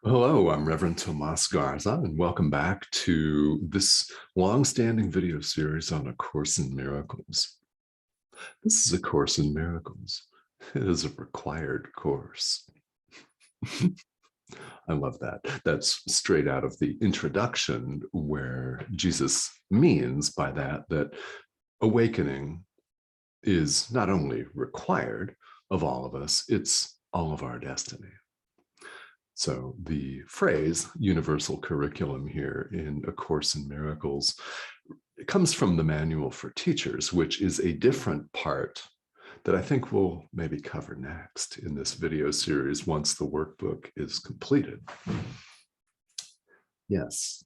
Hello, I'm Reverend Tomas Garza, and welcome back to this long-standing video series on A Course in Miracles. This is A Course in Miracles. It is a required course. I love that. That's straight out of the introduction, where Jesus means by that awakening is not only required of all of us, it's all of our destiny. So the phrase universal curriculum here in A Course in Miracles, it comes from the Manual for Teachers, which is a different part that I think we'll maybe cover next in this video series once the workbook is completed. Yes,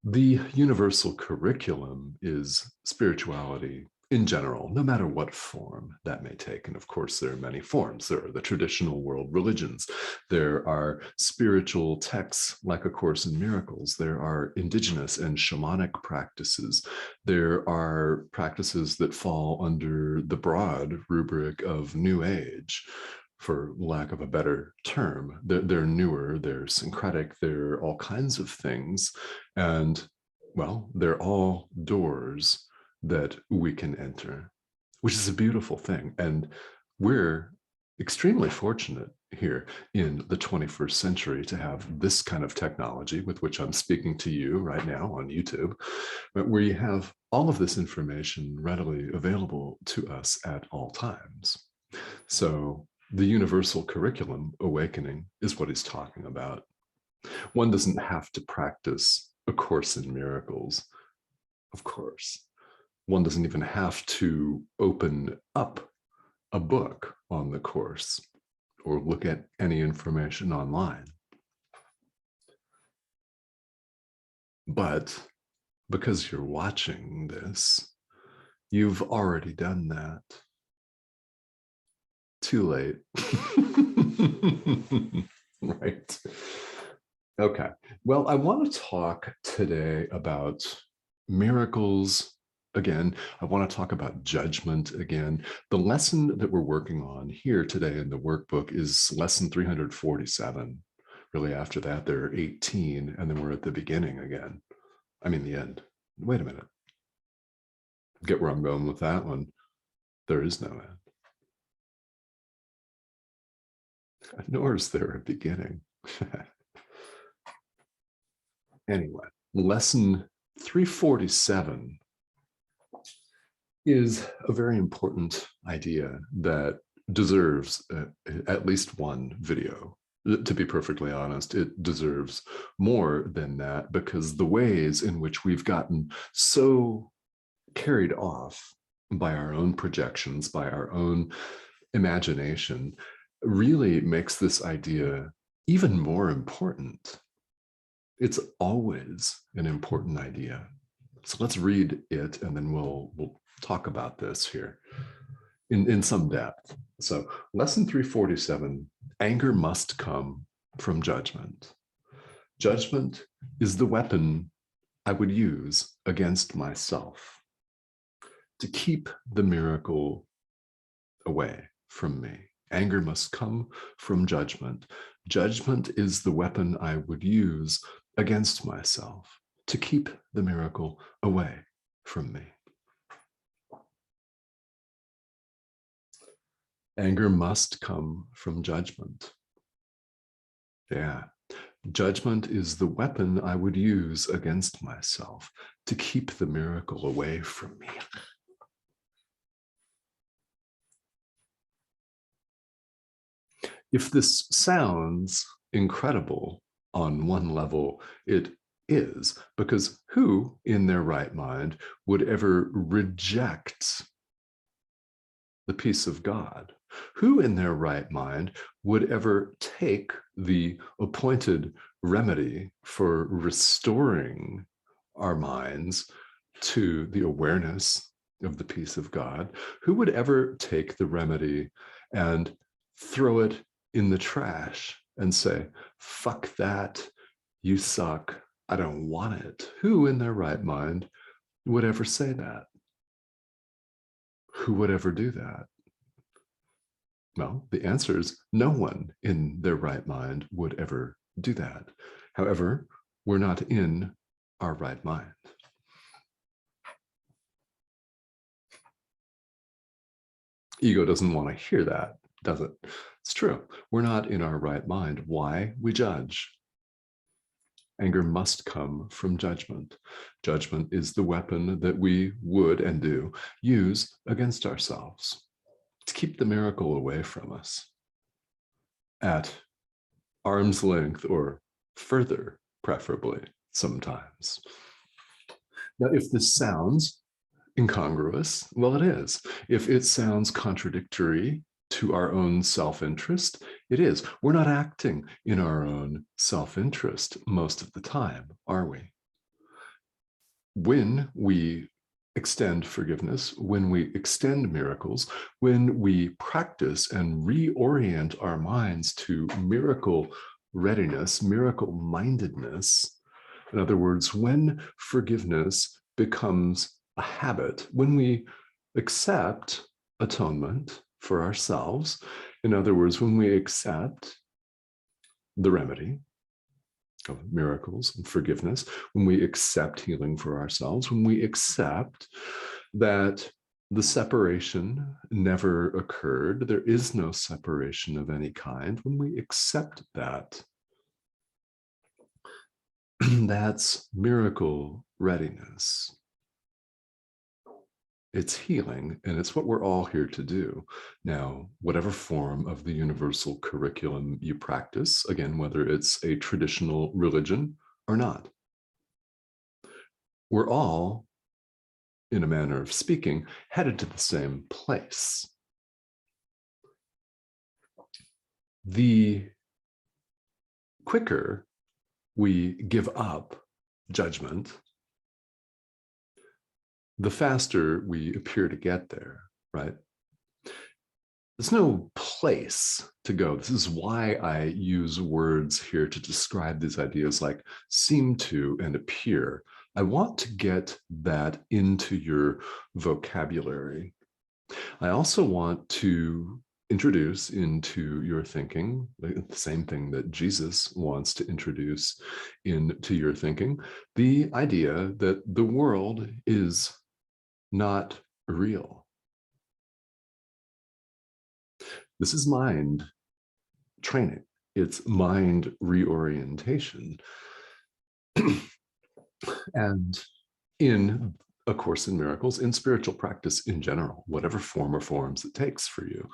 the universal curriculum is spirituality in general, no matter what form that may take. And of course, there are many forms. There are the traditional world religions. There are spiritual texts like A Course in Miracles. There are indigenous and shamanic practices. There are practices that fall under the broad rubric of New Age, for lack of a better term. They're newer, they're syncretic, they're all kinds of things. And well, they're all doors that we can enter, which is a beautiful thing. And we're extremely fortunate here in the 21st century to have this kind of technology with which I'm speaking to you right now on YouTube, where you have all of this information readily available to us at all times. So the universal curriculum awakening is what he's talking about. One doesn't have to practice A Course in Miracles, of course. One doesn't even have to open up a book on the course or look at any information online. But because you're watching this, you've already done that. Too late. Right. Okay. Well, I want to talk today about miracles again. I want to talk about judgment again. The lesson that we're working on here today in the workbook is lesson 347. Really, after that, there are 18, and then we're at the beginning again. I mean, the end. Wait a minute. Get where I'm going with that one. There is no end. Nor is there a beginning. Anyway, lesson 347 is a very important idea that deserves at least one video. To be perfectly honest, it deserves more than that, because the ways in which we've gotten so carried off by our own projections, by our own imagination, really makes this idea even more important. It's always an important idea. So let's read it, and then we'll talk about this here in some depth. So lesson 347, anger must come from judgment. Judgment is the weapon I would use against myself to keep the miracle away from me. Anger must come from judgment. Judgment is the weapon I would use against myself to keep the miracle away from me. Anger must come from judgment. Yeah. Judgment is the weapon I would use against myself to keep the miracle away from me. If this sounds incredible on one level, it is, because who in their right mind would ever reject the peace of God? Who in their right mind would ever take the appointed remedy for restoring our minds to the awareness of the peace of God? Who would ever take the remedy and throw it in the trash and say, fuck that, you suck, I don't want it? Who in their right mind would ever say that? Who would ever do that? Well, the answer is no one in their right mind would ever do that. However, we're not in our right mind. Ego doesn't want to hear that, does it? It's true. We're not in our right mind. Why? We judge. Anger must come from judgment. Judgment is the weapon that we would and do use against ourselves to keep the miracle away from us at arm's length or further, preferably sometimes. Now, if this sounds incongruous, well, it is. If it sounds contradictory to our own self-interest, it is. We're not acting in our own self-interest most of the time, are we? When we extend forgiveness, when we extend miracles, when we practice and reorient our minds to miracle readiness, miracle-mindedness, in other words, when forgiveness becomes a habit, when we accept atonement for ourselves, in other words, when we accept the remedy of miracles and forgiveness, when we accept healing for ourselves, when we accept that the separation never occurred, there is no separation of any kind, when we accept that, that's miracle readiness. It's healing, and it's what we're all here to do. Now, whatever form of the universal curriculum you practice, again, whether it's a traditional religion or not, we're all, in a manner of speaking, headed to the same place. The quicker we give up judgment, the faster we appear to get there, right? There's no place to go. This is why I use words here to describe these ideas like seem to and appear. I want to get that into your vocabulary. I also want to introduce into your thinking the same thing that Jesus wants to introduce into your thinking, the idea that the world is not real. This is mind training. It's mind reorientation. And in A Course in Miracles, in spiritual practice in general, whatever form or forms it takes for you,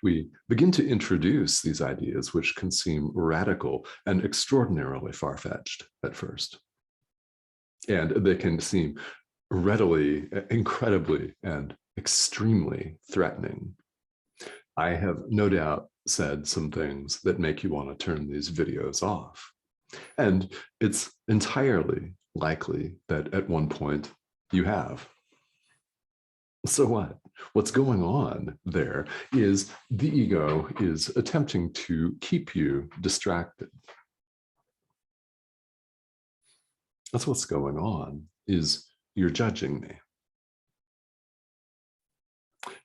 we begin to introduce these ideas which can seem radical and extraordinarily far-fetched at first. And they can seem readily, incredibly, and extremely threatening. I have no doubt said some things that make you want to turn these videos off. And it's entirely likely that at one point you have. So what? What's going on there is the ego is attempting to keep you distracted. That's what's going on, is you're judging me.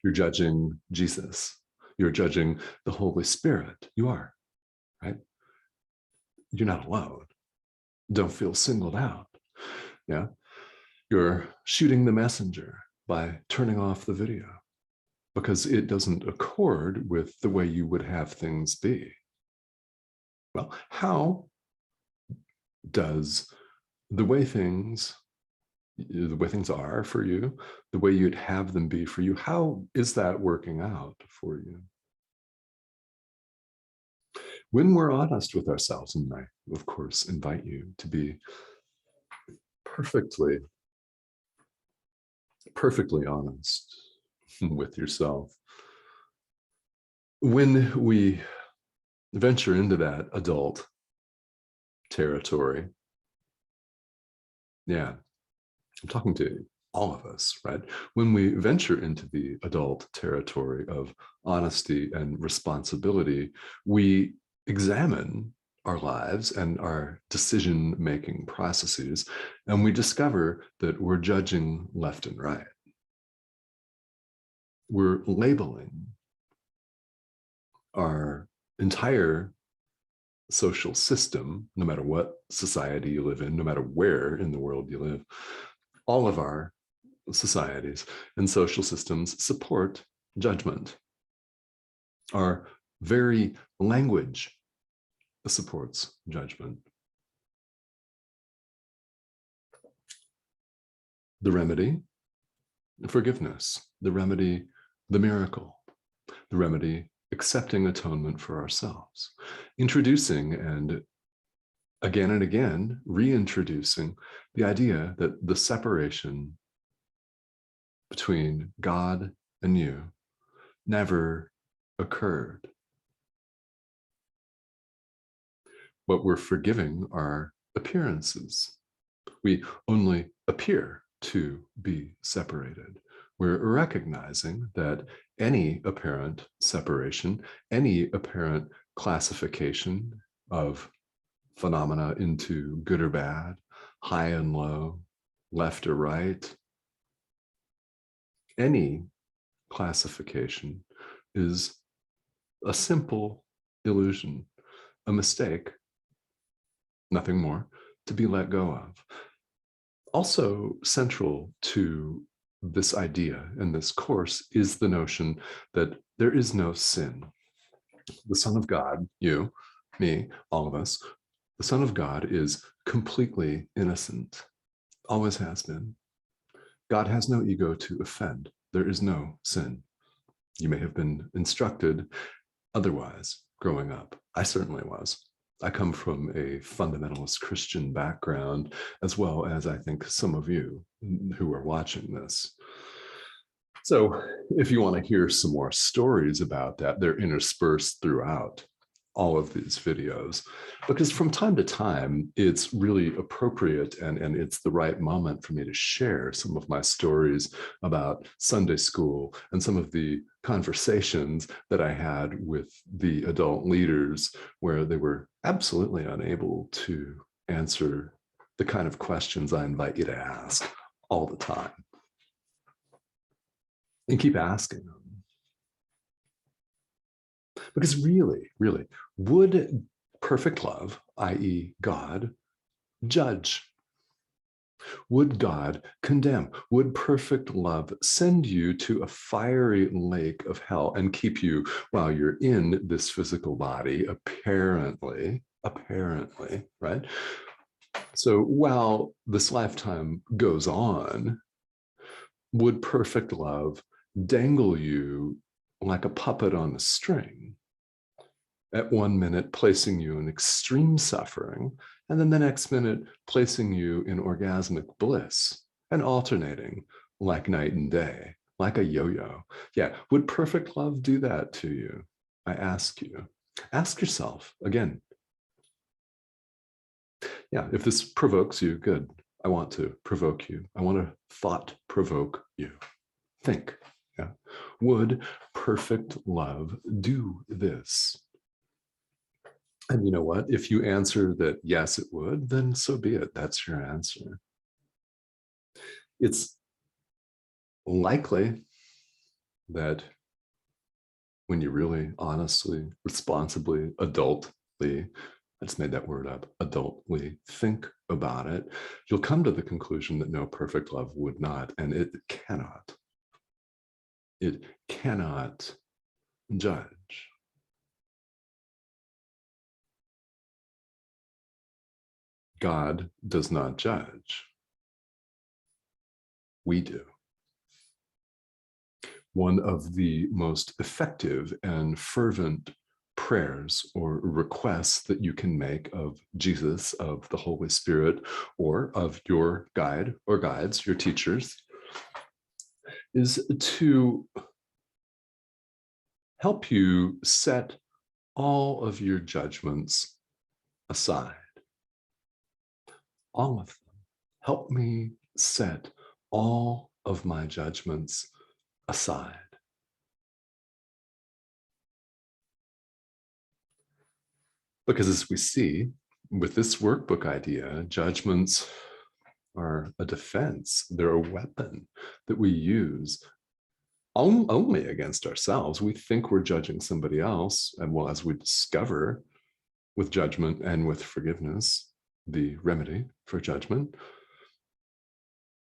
You're judging Jesus. You're judging the Holy Spirit. You are, right? You're not alone. Don't feel singled out. Yeah. You're shooting the messenger by turning off the video because it doesn't accord with the way you would have things be. Well, how does the way things are for you, the way you'd have them be for you, how is that working out for you? When we're honest with ourselves, and I, of course, invite you to be perfectly honest with yourself. When we venture into that adult territory, yeah, I'm talking to all of us, right? When we venture into the adult territory of honesty and responsibility, we examine our lives and our decision-making processes, and we discover that we're judging left and right. We're labeling our entire social system, no matter what society you live in, no matter where in the world you live, all of our societies and social systems support judgment. Our very language supports judgment. The remedy, forgiveness. The remedy, the miracle. The remedy, accepting atonement for ourselves. Introducing and again reintroducing the idea that the separation between God and you never occurred. What we're forgiving are appearances. We only appear to be separated. We're recognizing that any apparent separation, any apparent classification of phenomena into good or bad, high and low, left or right, any classification is a simple illusion, a mistake, nothing more, to be let go of. Also central to this idea in this course is the notion that there is no sin. The Son of God, you, me, all of us, the Son of God is completely innocent, always has been. God has no ego to offend. There is no sin. You may have been instructed otherwise growing up. I certainly was. I come from a fundamentalist Christian background, as well as I think some of you who are watching this. So if you want to hear some more stories about that, they're interspersed throughout all of these videos, because from time to time, it's really appropriate and it's the right moment for me to share some of my stories about Sunday school and some of the conversations that I had with the adult leaders where they were absolutely unable to answer the kind of questions I invite you to ask all the time. And keep asking them. Because really, would perfect love, i.e. God, judge? Would God condemn? Would perfect love send you to a fiery lake of hell and keep you while you're in this physical body, apparently, right? So while this lifetime goes on, would perfect love dangle you like a puppet on a string, at 1 minute placing you in extreme suffering, and then the next minute placing you in orgasmic bliss, and alternating like night and day, like a yo-yo? Yeah, would perfect love do that to you? I ask you. Ask yourself again. Yeah, if this provokes you, good. I want to provoke you. I want to thought provoke you. Think. Yeah. Would perfect love do this? And you know what? If you answer that yes, it would, then so be it. That's your answer. It's likely that when you really honestly, responsibly, adultly, I just made that word up, adultly think about it, you'll come to the conclusion that no, perfect love would not, and it cannot. It cannot judge. God does not judge. We do. One of the most effective and fervent prayers or requests that you can make of Jesus, of the Holy Spirit, or of your guide or guides, your teachers, is to help you set all of your judgments aside. All of them. Help me set all of my judgments aside. Because as we see with this workbook idea, judgments are a defense. They're a weapon that we use only against ourselves. We think we're judging somebody else, and well, as we discover, with judgment and with forgiveness, the remedy for judgment.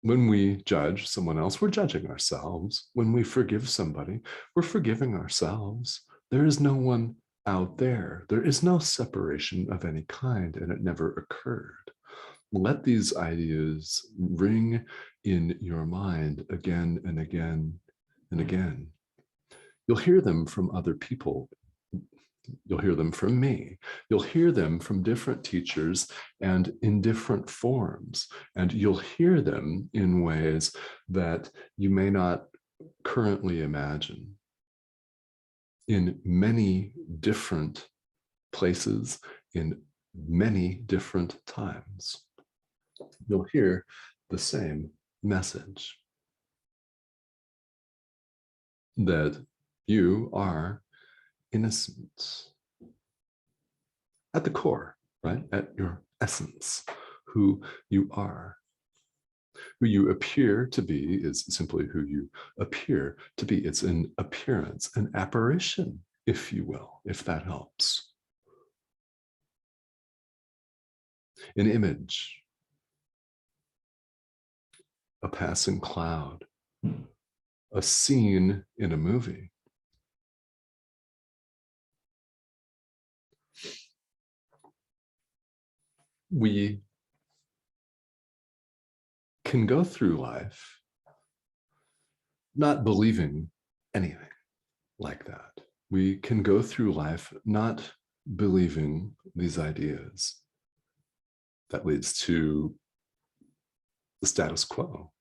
When we judge someone else, we're judging ourselves. When we forgive somebody, we're forgiving ourselves. There is no one out there. There is no separation of any kind, and it never occurred. Let these ideas ring in your mind again and again and again. You'll hear them from other people. You'll hear them from me. You'll hear them from different teachers and in different forms. And you'll hear them in ways that you may not currently imagine. In many different places, in many different times, you'll hear the same message that you are innocent at the core, right? At your essence, who you are. Who you appear to be is simply who you appear to be. It's an appearance, an apparition, if you will, if that helps. An image, a passing cloud, a scene in a movie. We can go through life not believing anything like that. We can go through life not believing these ideas. That leads to the status quo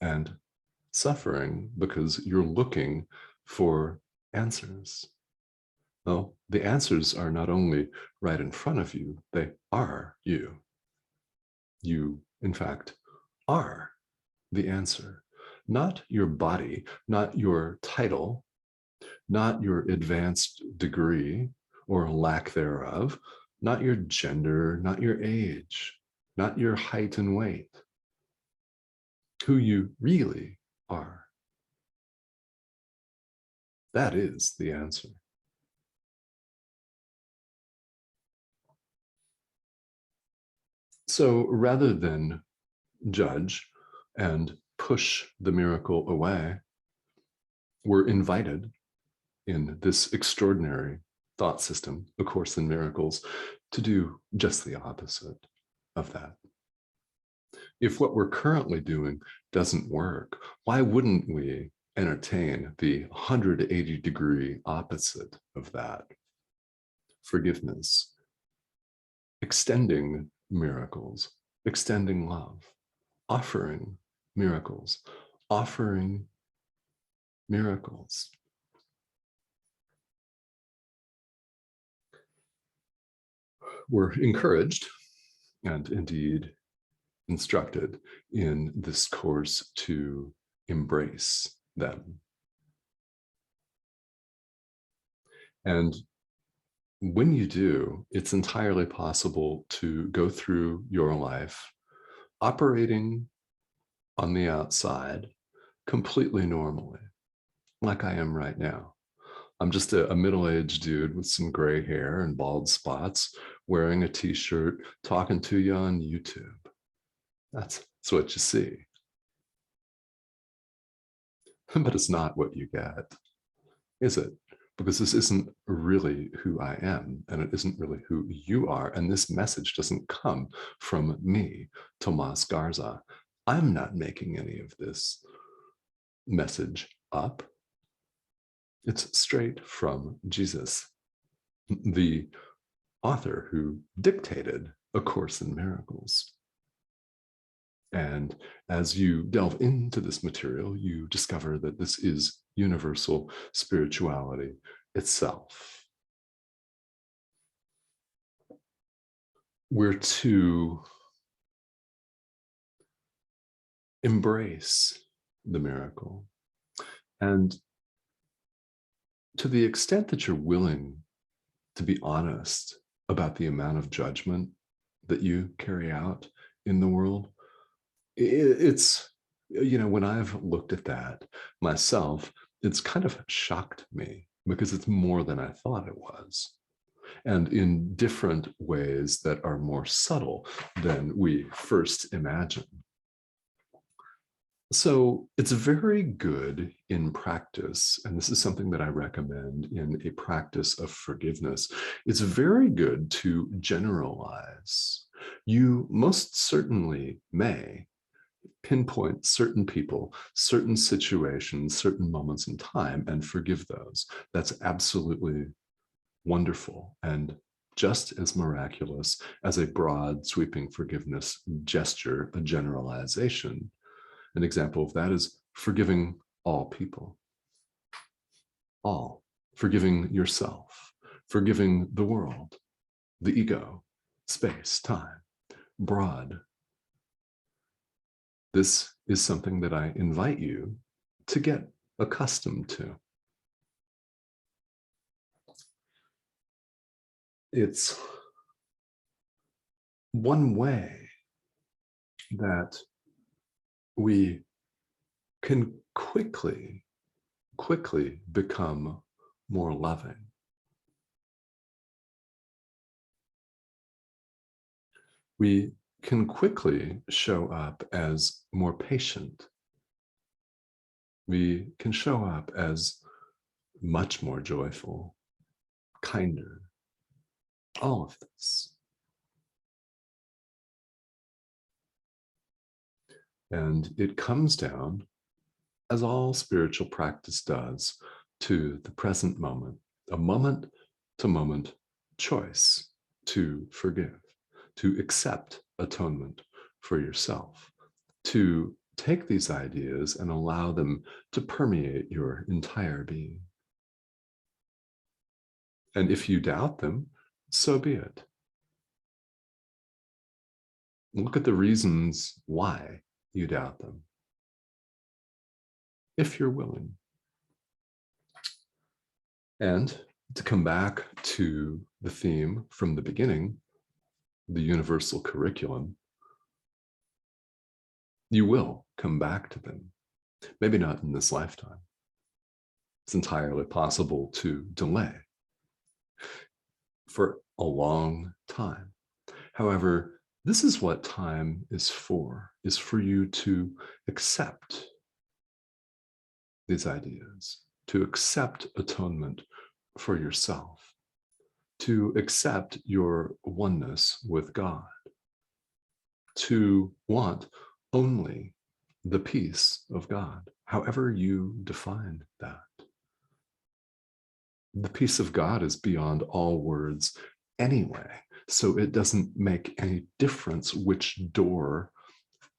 and suffering because you're looking for answers. Well, the answers are not only right in front of you, they are you. You, in fact, are the answer. Not your body, not your title, not your advanced degree or lack thereof, not your gender, not your age, not your height and weight. Who you really are. That is the answer. So rather than judge and push the miracle away, we're invited in this extraordinary thought system, A Course in Miracles, to do just the opposite of that. If what we're currently doing doesn't work, why wouldn't we entertain the 180-degree opposite of that? Forgiveness, extending miracles, extending love, offering miracles, offering miracles. We're encouraged and indeed instructed in this course to embrace them. And when you do, it's entirely possible to go through your life operating on the outside completely normally, like I am right now. I'm just a middle-aged dude with some gray hair and bald spots, wearing a t-shirt, talking to you on YouTube. That's what you see. But it's not what you get, is it? Because this isn't really who I am, and it isn't really who you are. And this message doesn't come from me, Tomas Garza. I'm not making any of this message up. It's straight from Jesus, the author who dictated A Course in Miracles. And as you delve into this material, you discover that this is universal spirituality itself. We're to embrace the miracle. And to the extent that you're willing to be honest about the amount of judgment that you carry out in the world, it's, when I've looked at that myself, it's kind of shocked me because it's more than I thought it was. and in different ways that are more subtle than we first imagine. So it's very good in practice, and this is something that I recommend in a practice of forgiveness. It's very good to generalize. You most certainly may pinpoint certain people, certain situations, certain moments in time, and forgive those. That's absolutely wonderful and just as miraculous as a broad, sweeping forgiveness gesture, a generalization. An example of that is forgiving all people, all, forgiving yourself, forgiving the world, the ego, space, time, broad. This is something that I invite you to get accustomed to. It's one way that we can quickly become more loving. We can quickly show up as more patient. We can show up as much more joyful, kinder, all of this. And it comes down, as all spiritual practice does, to the present moment, a moment-to-moment choice to forgive, to accept atonement for yourself, to take these ideas and allow them to permeate your entire being. And if you doubt them, so be it. Look at the reasons why you doubt them, if you're willing. And to come back to the theme from the beginning, the universal curriculum, you will come back to them. Maybe not in this lifetime. It's entirely possible to delay for a long time. However, this is what time is for you to accept these ideas, to accept atonement for yourself, to accept your oneness with God, to want only the peace of God, however you define that. The peace of God is beyond all words anyway, so it doesn't make any difference which door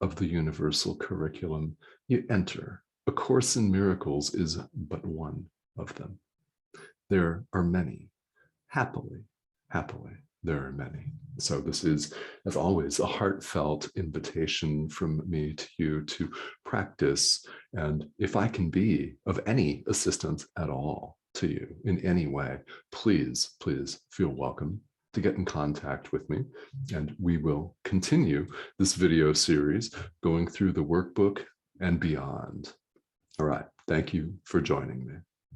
of the universal curriculum you enter. A Course in Miracles is but one of them. There are many. Happily, there are many. So this is, as always, a heartfelt invitation from me to you to practice. And if I can be of any assistance at all to you in any way, please feel welcome to get in contact with me. And we will continue this video series going through the workbook and beyond. All right. Thank you for joining me.